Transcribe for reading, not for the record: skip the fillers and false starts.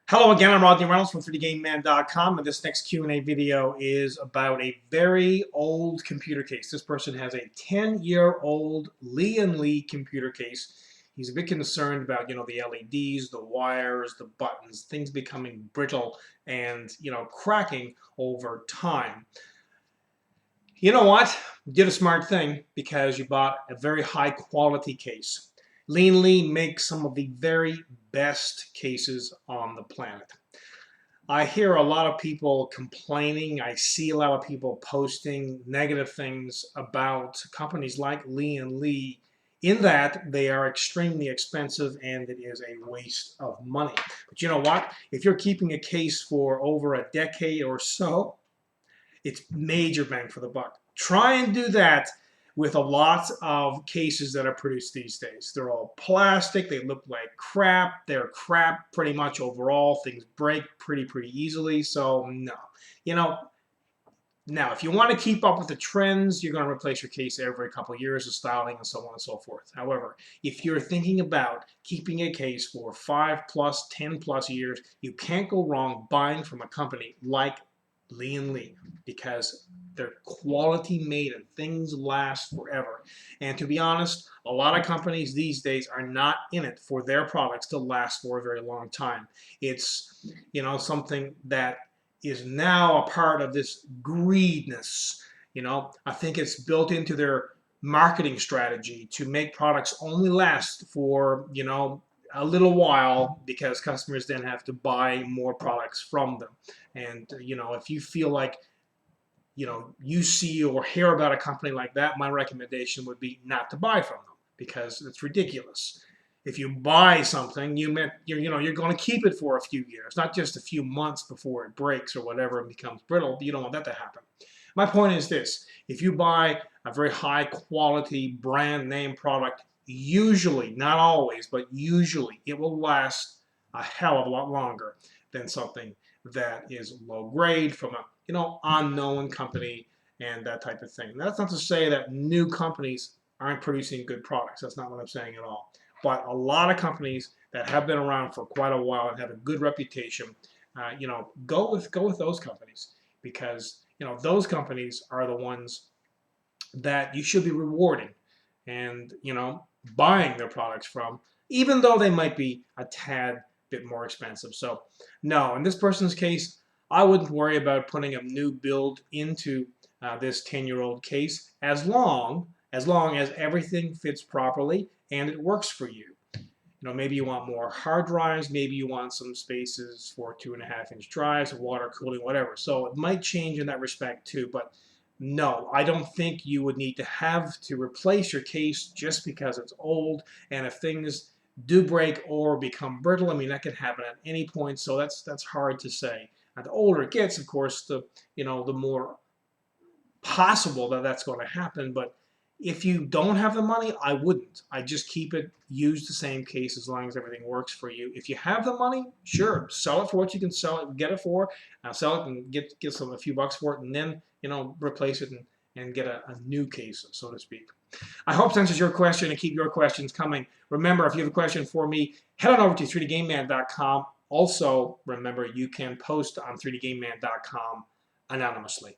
Hello again, I'm Rodney Reynolds from 3dgameman.com, and this next Q&A video is about a very old computer case. This person has a 10-year-old Lian Li computer case. He's a bit concerned about, the LEDs, the wires, the buttons, things becoming brittle and, cracking over time. You know what? You did a smart thing because you bought a very high quality case. Lian Li makes some of the very best cases on the planet. I hear a lot of people complaining. I see a lot of people posting negative things about companies like Lian Li in that they are extremely expensive and it is a waste of money. But you know what? If you're keeping a case for over a decade or so, it's major bang for the buck. Try and do that with a lot of cases that are produced these days. They're all plastic, they look like crap, they're crap pretty much overall. Things break pretty easily, so no. Now if you want to keep up with the trends, you're going to replace your case every couple of years of styling and so on and so forth. However, if you're thinking about keeping a case for 5 plus, 10 plus years, you can't go wrong buying from a company like Lian Li because they're quality made and things last forever. And to be honest, a lot of companies these days are not in it for their products to last for a very long time. It's, something that is now a part of this greediness. I think it's built into their marketing strategy to make products only last for, a little while because customers then have to buy more products from them. And, if you feel like, you see or hear about a company like that, my recommendation would be not to buy from them because it's ridiculous. If you buy something, you're going to keep it for a few years, not just a few months before it breaks or whatever and becomes brittle. You don't want that to happen. My point is this: if you buy a very high quality brand name product, usually, not always, but usually it will last a hell of a lot longer than something that is low grade from a unknown company and that type of thing. That's not to say that new companies aren't producing good products. That's not what I'm saying at all. But a lot of companies that have been around for quite a while and have a good reputation, go with those companies because those companies are the ones that you should be rewarding and buying their products from, even though they might be a tad bit more expensive. So no, in this person's case, I wouldn't worry about putting a new build into this 10-year-old case as long as everything fits properly and it works for you. Maybe you want more hard drives, maybe you want some spaces for 2.5-inch drives, water cooling, whatever. So it might change in that respect too, but no, I don't think you would need to have to replace your case just because it's old. And if things do break or become brittle, I mean, that can happen at any point, so that's hard to say. And the older it gets, of course, the more possible that that's going to happen. But if you don't have the money, I wouldn't. I just keep it, use the same case as long as everything works for you. If you have the money, sure, sell it for what you can sell it, get it for, sell it and get a few bucks for it, and then replace it and get a new case, so to speak. I hope this answers your question, and keep your questions coming. Remember, if you have a question for me, head on over to 3dgameman.com. Also, remember, you can post on 3dgameman.com anonymously.